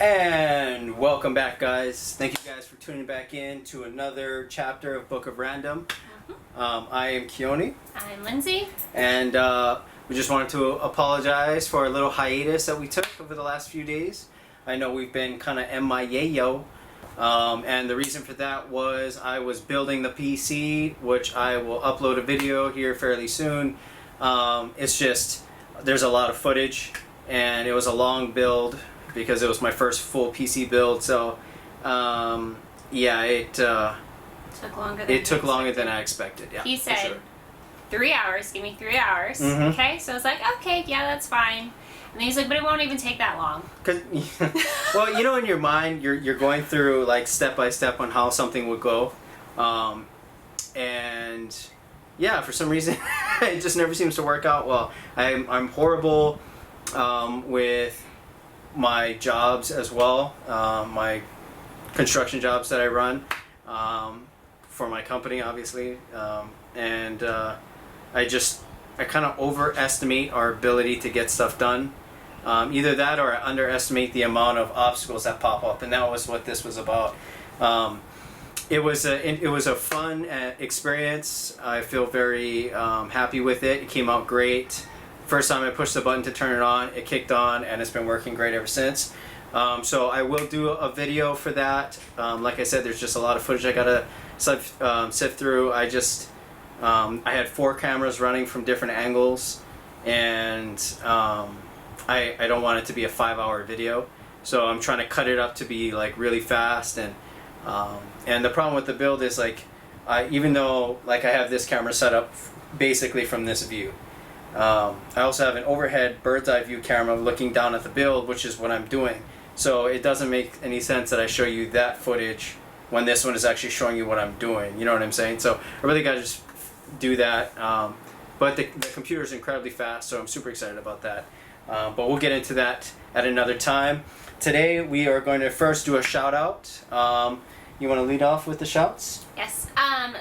And welcome back, guys. Thank you guys for tuning back in to another chapter of Book of Random. I am Keoni. I'm Lindsey. And we just wanted to apologize for a little hiatus that we took over the last few days. I know we've been kind of MIA-yo. And the reason for that was I was building the PC, which I will upload a video here fairly soon. It's just, there's a lot of footage, and it was a long build because it was my first full PC build. So, yeah, it took longer than I expected. Yeah, he said, sure. 3 hours, give me 3 hours. Mm-hmm. Okay, so I was like, okay, yeah, that's fine. And then he's like, but it won't even take that long. Well, you know, in your mind, you're going through like step by step on how something would go, and yeah, for some reason, it just never seems to work out well. I'm horrible with my jobs as well, my construction jobs that I run for my company, obviously, and I kind of overestimate our ability to get stuff done. Either that or I underestimate the amount of obstacles that pop up, and that was what this was about. It was a fun experience. I feel very happy with it. It came out great. First time I pushed the button to turn it on, it kicked on, and it's been working great ever since. So I will do a video for that. Like I said, there's just a lot of footage I gotta sift through. I had 4 cameras running from different angles, and I don't want it to be a 5-hour video, so I'm trying to cut it up to be like really fast. And the problem with the build is like, even though like I have this camera set up basically from this view, I also have an overhead bird's eye view camera looking down at the build, which is what I'm doing. So it doesn't make any sense that I show you that footage when this one is actually showing you what I'm doing. You know what I'm saying? So I really got to just do that. But the computer is incredibly fast, so I'm super excited about that. But we'll get into that at another time. Today we are going to first do a shout out. You want to lead off with the shouts? Yes.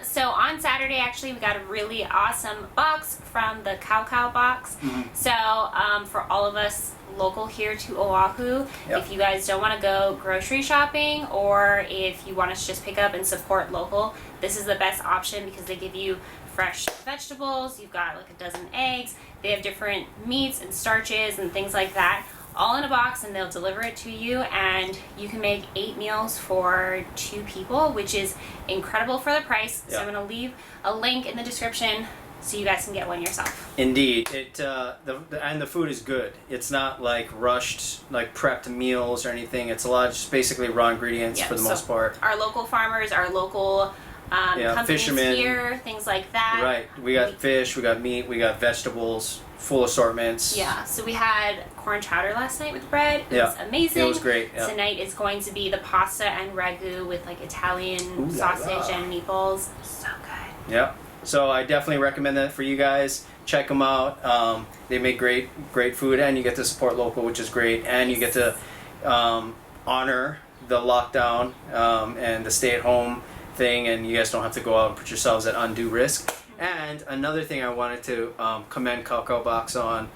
So on Saturday, actually, we got a really awesome box from the Cow box. Mm-hmm. So for all of us local here to Oahu, Yep. if you guys don't want to go grocery shopping, or if you want us to just pick up and support local, this is the best option because they give you fresh vegetables. You've got like a dozen eggs. They have different meats and starches and things like that, all in a box, and they'll deliver it to you, and you can make 8 meals for 2 people, which is incredible for the price. Yeah. So I'm going to leave a link in the description so you guys can get one yourself. Indeed, and the food is good. It's not like rushed, like prepped meals or anything. It's a lot of just basically raw ingredients for the most part. Our local farmers, our local companies fishermen here, things like that. Right. We got fish, we got meat, we got vegetables, full assortments. Yeah, so we had corn chowder last night with bread. It was amazing. It was great. Yeah. Tonight is going to be the pasta and ragu with like Italian sausage and meatballs. So good. Yeah. So I definitely recommend that for you guys. Check them out. They make great food, and you get to support local, which is great, and you get to honor the lockdown and the stay-at-home thing, and you guys don't have to go out and put yourselves at undue risk. And another thing I wanted to commend Cow Box on,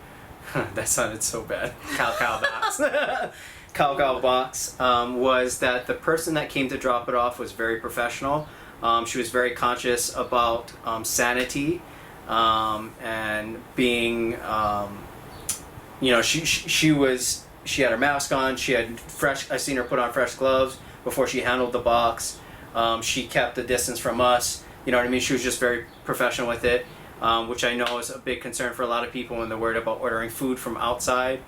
that sounded so bad, Cow Box, Cow Box, was that the person that came to drop it off was very professional. She was very conscious about sanity and being, you know, she had her mask on, she had I seen her put on fresh gloves before she handled the box. She kept the distance from us. You know what I mean? She was just very professional with it, which I know is a big concern for a lot of people when they're worried about ordering food from outside,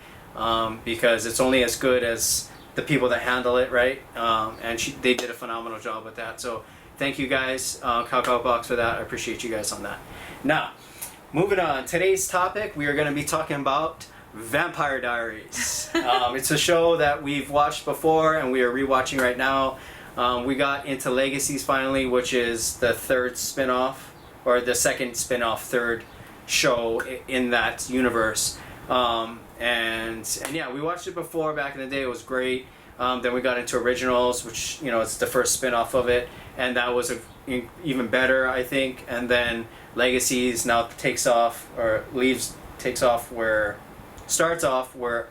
because it's only as good as the people that handle it, right? And they did a phenomenal job with that. So thank you guys, Cow Box, for that. I appreciate you guys on that. Now, moving on. Today's topic, we are going to be talking about Vampire Diaries. It's a show that we've watched before and we are rewatching right now. We got into Legacies finally, which is the third spin-off, or the second spin-off, third show in that universe. And yeah, we watched it before back in the day. It was great. Then we got into Originals, which, you know, it's the first spin-off of it, and that was even better, I think. And then Legacies now takes off where starts off where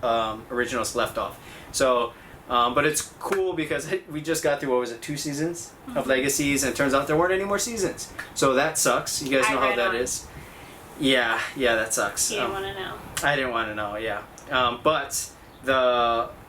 Originals left off. So But it's cool because we just got through, what was it, 2 seasons of Legacies, and it turns out there weren't any more seasons. So that sucks. You guys know how that is. Yeah, that sucks. You didn't want to know. I didn't want to know, yeah.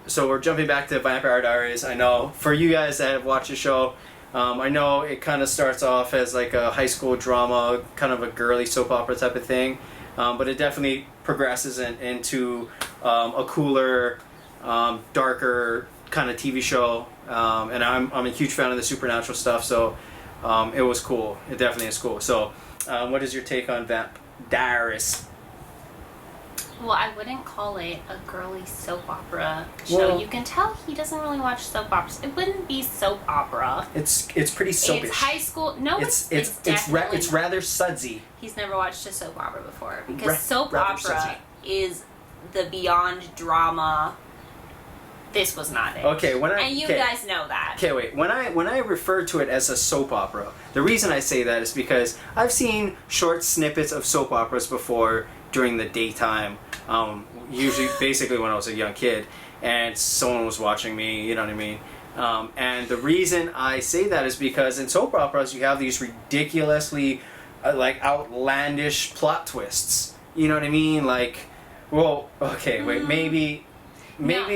So we're jumping back to Vampire Diaries. I know for you guys that have watched the show, I know it kind of starts off as like a high school drama, kind of a girly soap opera type of thing, but it definitely progresses into a cooler, darker kind of TV show, and I'm a huge fan of the supernatural stuff, so it was cool. It definitely is cool. So what is your take on Vamp Diaries? Well, I wouldn't call it a girly soap opera show. Well, you can tell he doesn't really watch soap operas. It wouldn't be soap opera. It's pretty soapish. It's high school. No, it's definitely it's not. rather sudsy. He's never watched a soap opera before because soap rather opera sudsy. is the beyond drama. This was not it. Okay, and you guys know that. Okay, wait. When I refer to it as a soap opera, the reason I say that is because I've seen short snippets of soap operas before during the daytime. Usually, basically when I was a young kid, and someone was watching me. You know what I mean? And the reason I say that is because in soap operas you have these ridiculously, like outlandish plot twists. You know what I mean? Like, well, okay, wait, maybe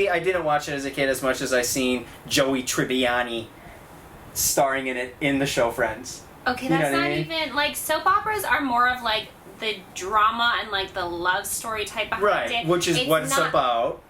I didn't watch it as a kid as much as I seen Joey Tribbiani starring in it in the show Friends. Okay, You know that's what I not mean? even like soap operas are more of like the drama and like the love story type behind Right, it. which is what it's about.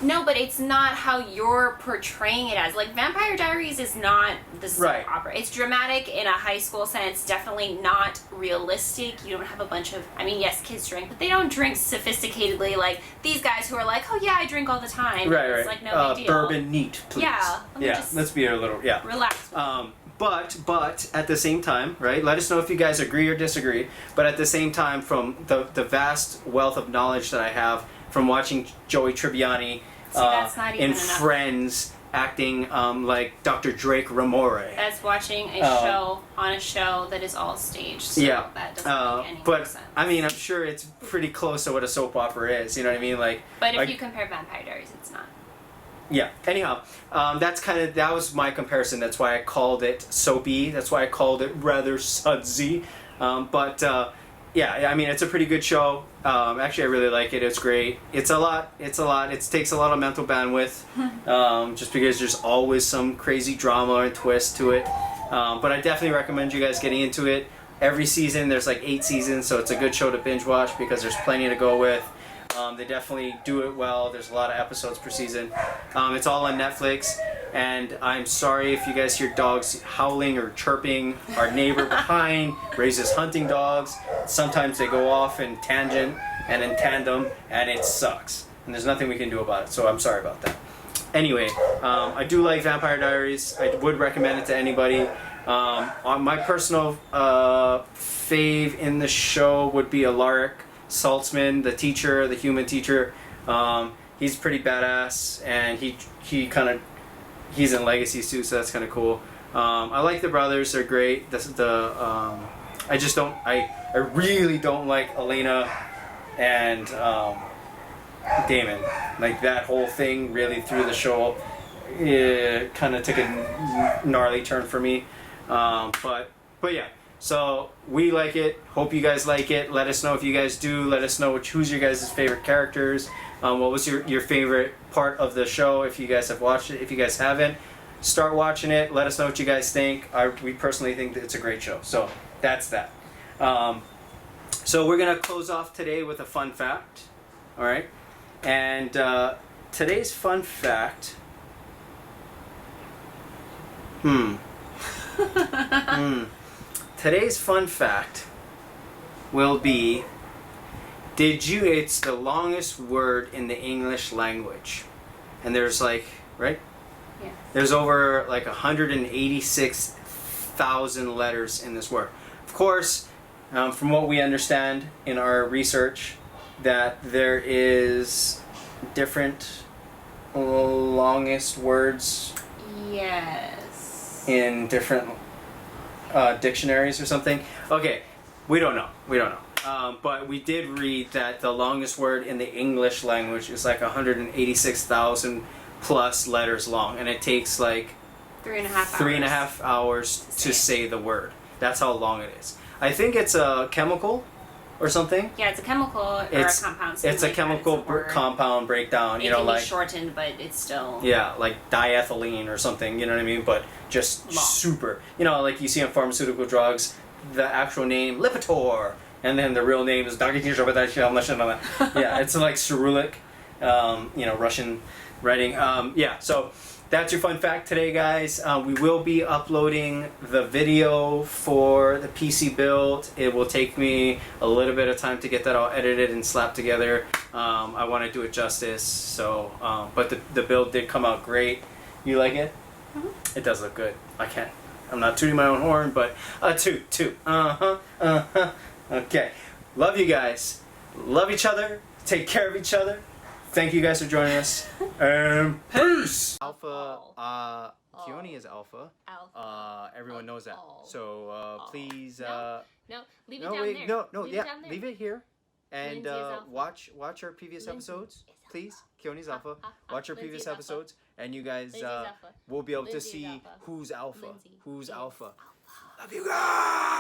No, but it's not how you're portraying it as. Like Vampire Diaries is not the soap opera. It's dramatic in a high school sense, definitely not realistic. You don't have a bunch of, I mean, yes, kids drink, but they don't drink sophisticatedly like these guys who are like, oh yeah, I drink all the time. Right, It's right. like no big deal. Bourbon neat, please. Yeah, let me just let's be a little, relax. But at the same time, right? Let us know if you guys agree or disagree. But at the same time, from the vast wealth of knowledge that I have from watching Joey Tribbiani that's not even in enough. Friends acting like Dr. Drake Ramore. That's watching a show on a show that is all staged. So that doesn't make any but sense. I mean, I'm sure it's pretty close to what a soap opera is. You know what I mean? Like, But if like, you compare Vampire Diaries, it's not. yeah. Anyhow, that was my comparison. That's why I called it soapy. That's why I called it rather sudsy. Yeah, I mean, it's a pretty good show. Actually, I really like it. It's great. It's a lot. It takes a lot of mental bandwidth, just because there's always some crazy drama and twist to it. But I definitely recommend you guys getting into it. Every season, there's like 8 seasons, so it's a good show to binge watch because there's plenty to go with. They definitely do it well. There's a lot of episodes per season. It's all on Netflix. And I'm sorry if you guys hear dogs howling or chirping. Our neighbor behind raises hunting dogs. Sometimes they go off in tangent and in tandem, and it sucks. And there's nothing we can do about it, so I'm sorry about that. Anyway, I do like Vampire Diaries. I would recommend it to anybody. On my personal fave in the show would be Alaric Saltzman, the teacher, the human teacher. He's pretty badass, and he's in Legacies too, so that's kind of cool. I like the brothers; they're great. I really don't like Elena and Damon. Like that whole thing really threw the show. It kind of took a gnarly turn for me. But yeah. So we like it. Hope you guys like it. Let us know if you guys do. Let us know who's your guys' favorite characters. What was your favorite part of the show? If you guys have watched it. If you guys haven't, start watching it. Let us know what you guys think. We personally think that it's a great show. So that's that. So we're gonna close off today with a fun fact. All right. And today's fun fact. Today's fun fact will be, it's the longest word in the English language. And there's like, right? Yeah. There's over like 186,000 letters in this word. Of course, from what we understand in our research, that there is different longest words Yes. in different dictionaries or something. Okay, we don't know. But we did read that the longest word in the English language is like 186,000 plus letters long, and it takes like 3.5 hours. 3.5 hours to say the word. That's how long it is. I think it's a chemical or something. Yeah, it's a chemical or a compound. So It's a chemical compound breakdown. It you know, can like be shortened, but it's still. Yeah, like diethylene or something. You know what I mean? But just long. super. You know, like you see on pharmaceutical drugs, the actual name Lipitor, and then the real name is Yeah, it's like Cyrillic. You know, Russian writing. Yeah, so that's your fun fact today, guys. We will be uploading the video for the PC build. It will take me a little bit of time to get that all edited and slapped together. I want to do it justice. So, but the build did come out great. You like it? Mm-hmm. It does look good. I'm not tooting my own horn, but toot. Okay. Love you guys. Love each other. Take care of each other. Thank you guys for joining us. Peace! Alpha, Keoni is alpha. Alpha. Everyone knows that. Oh. So please. No, leave it No, down wait, there. no, Leave yeah, it down there. leave it here. And Lindsey is alpha. watch our previous Lindsey episodes, is alpha. please. Keoni's alpha. Watch our Lindsey previous is alpha. episodes, and you guys Lindsey's alpha. will be able to Lindsey is see alpha. who's alpha. Lindsey Who's is alpha. alpha. Love you guys!